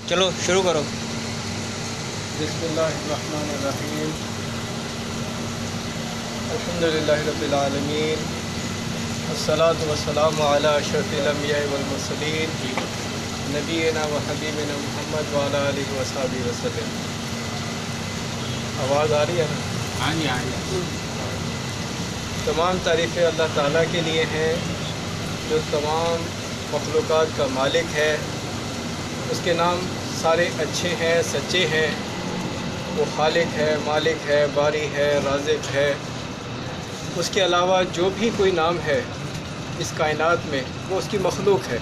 چلو شروع کرو۔ بسم اللہ الرحمن الرحیم، الحمدللہ رب العالمین، والصلاة والسلام علی اشرف الانبیاء والمرسلین، نبینا و حبیبنا محمد وعلی آلہ وصحبہ وسلم۔ آواز آ رہی ہے نا؟ ہاں جی ہاں جی۔ تمام تعریفیں اللہ تعالیٰ کے لیے ہیں جو تمام مخلوقات کا مالک ہے۔ اس کے نام سارے اچھے ہیں، سچے ہیں۔ وہ خالق ہے، مالک ہے، باری ہے، رازق ہے۔ اس کے علاوہ جو بھی کوئی نام ہے اس کائنات میں وہ اس کی مخلوق ہے۔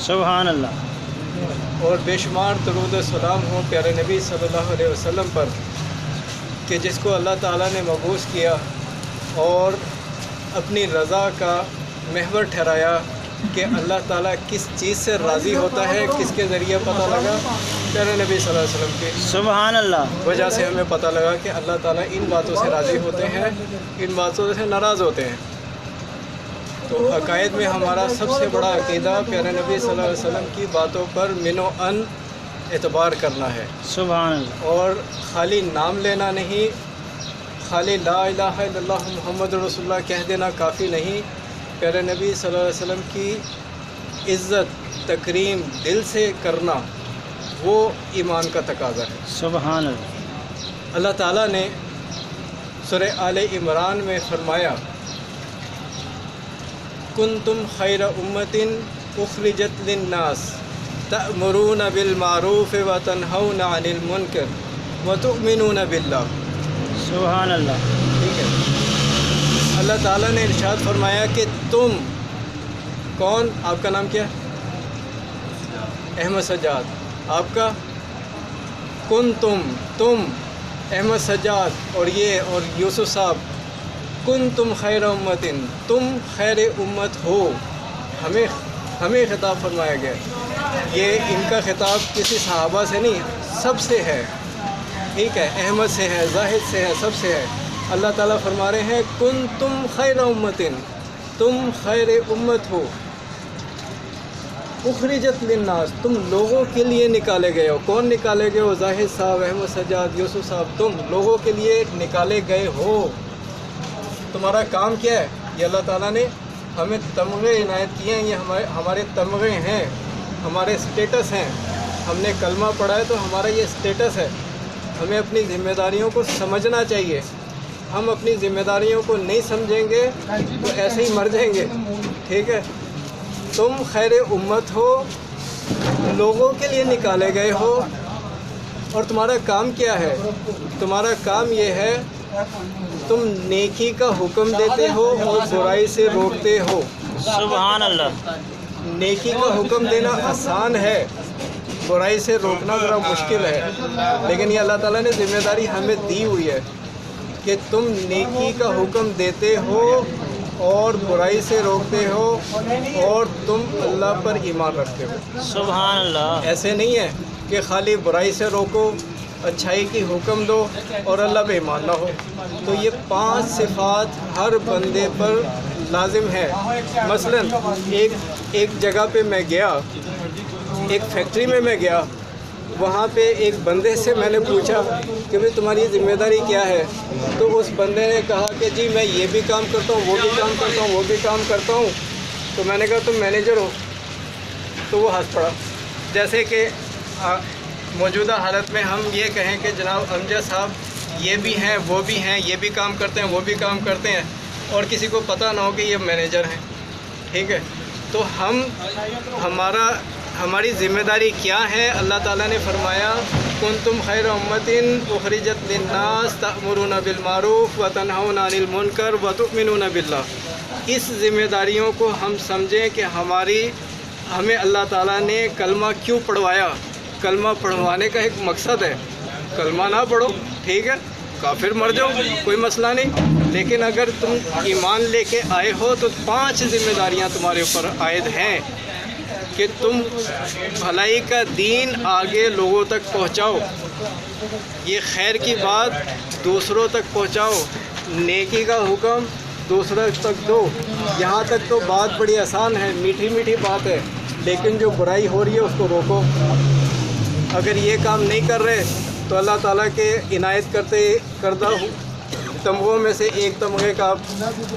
سبحان اللہ۔ اور بے شمار درود و سلام ہوں پیارے نبی صلی اللہ علیہ وسلم پر کہ جس کو اللہ تعالیٰ نے مبعوث کیا اور اپنی رضا کا محور ٹھہرایا کہ اللہ تعالیٰ کس چیز سے راضی ہوتا ہے، کس کے ذریعے پتہ لگا؟ پیارے نبی صلی اللہ علیہ وسلم کی سبحان اللہ وجہ سے ہمیں پتہ لگا کہ اللہ تعالیٰ ان باتوں سے راضی ہوتے ہیں، ان باتوں سے ناراض ہوتے ہیں۔ تو عقائد میں ہمارا سب سے بڑا عقیدہ پیارے نبی صلی اللہ علیہ وسلم کی باتوں پر من و ان اعتبار کرنا ہے، سبحان اللہ۔ اور خالی نام لینا نہیں، خالی لا الہ الا اللہ محمد رسول اللہ کہہ دینا کافی نہیں۔ پیارے نبی صلی اللہ علیہ وسلم کی عزت تکریم دل سے کرنا وہ ایمان کا تقاضا ہے۔ سبحان اللہ۔ اللہ تعالیٰ نے سورہ آل عمران میں فرمایا کنتم خیر امۃ اخرجت للناس تأمرون بالمعروف وتنہون عن المنکر وتؤمنون باللہ۔ سبحان اللہ۔ ٹھیک ہے، اللہ تعالیٰ نے ارشاد فرمایا کہ تم کون؟ آپ کا نام کیا؟ احمد سجاد۔ آپ کا؟ تم احمد سجاد اور یہ اور یوسف صاحب، تم خیر امتن، تم خیر امت ہو۔ ہمیں خطاب فرمایا گیا۔ یہ ان کا خطاب کسی صحابہ سے نہیں، سب سے ہے۔ ٹھیک ہے، احمد سے ہے، زاہد سے ہے، سب سے ہے۔ اللہ تعالیٰ فرما رہے ہیں تم خیر امتن، تم خیر امت ہو، اخرجت للناس، تم لوگوں کے لیے نکالے گئے ہو۔ کون نکالے گئے ہو؟ زاہد صاحب، احمد سجاد، یوسف صاحب، تم لوگوں کے لیے نکالے گئے ہو۔ تمہارا کام کیا ہے؟ یہ اللہ تعالیٰ نے ہمیں تمغے عنایت کیے ہیں، یہ ہمارے تمغے ہیں، ہمارے اسٹیٹس ہیں۔ ہم نے کلمہ پڑھا ہے تو ہمارا یہ اسٹیٹس ہے۔ ہمیں اپنی ذمہ داریوں کو سمجھنا چاہیے۔ ہم اپنی ذمہ داریوں کو نہیں سمجھیں گے تو ایسے ہی مر جائیں گے۔ ٹھیک ہے، تم خیر امت ہو، لوگوں کے لیے نکالے گئے ہو، اور تمہارا کام کیا ہے؟ تمہارا کام یہ ہے تم نیکی کا حکم دیتے ہو اور برائی سے روکتے ہو۔ سبحان اللہ۔ نیکی کا حکم دینا آسان ہے، برائی سے روکنا ذرا مشکل ہے، لیکن یہ اللہ تعالیٰ نے ذمہ داری ہمیں دی ہوئی ہے کہ تم نیکی کا حکم دیتے ہو اور برائی سے روکتے ہو، اور تم اللہ پر ایمان رکھتے ہو۔ سبحان اللہ۔ ایسے نہیں ہے کہ خالی برائی سے روکو، اچھائی کی حکم دو اور اللہ پہ ایمان نہ ہو۔ تو یہ 5 صفات ہر بندے پر لازم ہے۔ مثلاً ایک جگہ پہ میں گیا، ایک فیکٹری میں گیا، وہاں پہ ایک بندے سے میں نے پوچھا کہ بھئی تمہاری ذمہ داری کیا ہے؟ تو اس بندے نے کہا کہ جی میں یہ بھی کام کرتا ہوں، وہ بھی کام کرتا ہوں، وہ بھی کام کرتا ہوں۔ تو میں نے کہا تم مینیجر ہو؟ تو وہ ہنس پڑا۔ جیسے کہ موجودہ حالت میں ہم یہ کہیں کہ جناب امجد صاحب یہ بھی ہیں، وہ بھی ہیں، یہ بھی کام کرتے ہیں، وہ بھی کام کرتے ہیں، اور کسی کو پتہ نہ ہو کہ یہ مینیجر ہیں۔ ٹھیک ہے، تو ہماری ذمہ داری کیا ہے؟ اللہ تعالیٰ نے فرمایا کنتم خیر امۃ اخرجت للناس تأمرون بالمعروف وتنہون عن المنکر وتؤمنون باللہ۔ اس ذمہ داریوں کو ہم سمجھیں کہ ہمیں اللہ تعالیٰ نے کلمہ کیوں پڑھوایا۔ کلمہ پڑھوانے کا ایک مقصد ہے۔ کلمہ نہ پڑھو، ٹھیک ہے، کافر مر جاؤ، کوئی مسئلہ نہیں، لیکن اگر تم ایمان لے کے آئے ہو تو 5 ذمہ داریاں تمہارے اوپر عائد ہیں کہ تم بھلائی کا دین آگے لوگوں تک پہنچاؤ، یہ خیر کی بات دوسروں تک پہنچاؤ، نیکی کا حکم دوسروں تک دو۔ یہاں تک تو بات بڑی آسان ہے، میٹھی میٹھی بات ہے، لیکن جو برائی ہو رہی ہے اس کو روکو۔ اگر یہ کام نہیں کر رہے تو اللہ تعالیٰ کے عنایت کردہ تمغوں میں سے ایک تمغے کا آپ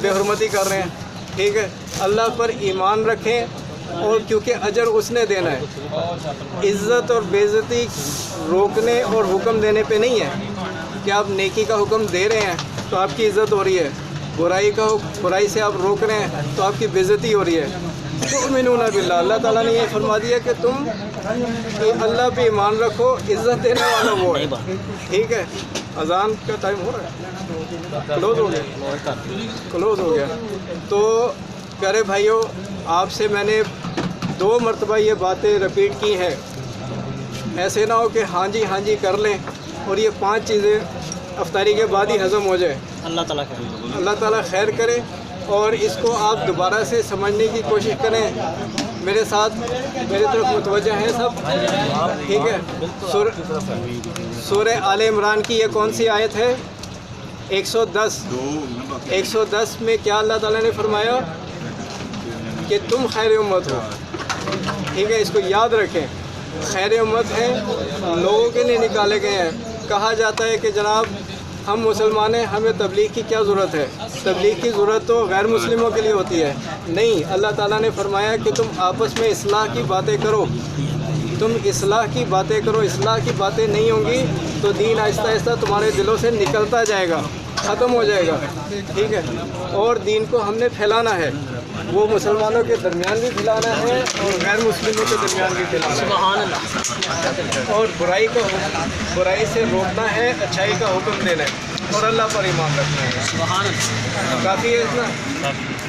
بے حرمتی کر رہے ہیں. ٹھیک ہے, اللہ پر ایمان رکھیں, اور کیونکہ اجر اس نے دینا ہے. عزت اور بے عزتی روکنے اور حکم دینے پہ نہیں ہے کہ آپ نیکی کا حکم دے رہے ہیں تو آپ کی عزت ہو رہی ہے, برائی سے آپ روک رہے ہیں تو آپ کی بے عزتی ہو رہی ہے. تؤمنون باللہ, اللہ تعالیٰ نے یہ فرما دیا کہ تم اللہ پہ ایمان رکھو, عزت دینے والا وہ ہے. ٹھیک ہے, اذان کا ٹائم ہو رہا ہے, کلوز ہو گیا. تو پیارے بھائیوں, آپ سے میں نے 2 مرتبہ یہ باتیں رپیٹ کی ہیں. ایسے نہ ہو کہ ہاں جی کر لیں اور یہ 5 چیزیں افطاری کے بعد ہی ہضم ہو جائے. اللہ تعالیٰ خیر. اللہ تعالیٰ خیر کرے, اور اس کو آپ دوبارہ سے سمجھنے کی کوشش کریں. میرے ساتھ میری طرف متوجہ ہیں سب؟ ٹھیک ہے. سورہ آل عمران کی یہ کون سی آیت ہے؟ 110 میں کیا اللہ تعالیٰ نے فرمایا کہ تم خیر امت ہو. ٹھیک ہے, اس کو یاد رکھیں. خیر امت ہیں, لوگوں کے لیے نکالے گئے ہیں. کہا جاتا ہے کہ جناب ہم مسلمان ہیں, ہمیں تبلیغ کی کیا ضرورت ہے؟ تبلیغ کی ضرورت تو غیر مسلموں کے لیے ہوتی ہے. نہیں, اللہ تعالیٰ نے فرمایا کہ تم آپس میں اصلاح کی باتیں کرو. تم اصلاح کی باتیں کرو. اصلاح کی باتیں نہیں ہوں گی تو دین آہستہ آہستہ تمہارے دلوں سے نکلتا جائے گا, ختم ہو جائے گا. ٹھیک ہے, اور دین کو ہم نے پھیلانا ہے. وہ مسلمانوں کے درمیان بھی پھیلانا ہے اور غیر مسلموں کے درمیان بھی پھیلانا ہے. سبحان اللہ. اور برائی سے روکنا ہے, اچھائی کا حکم دینا ہے, اور اللہ پر ایمان رکھنا ہے. سبحان اللہ. کافی ہے اتنا.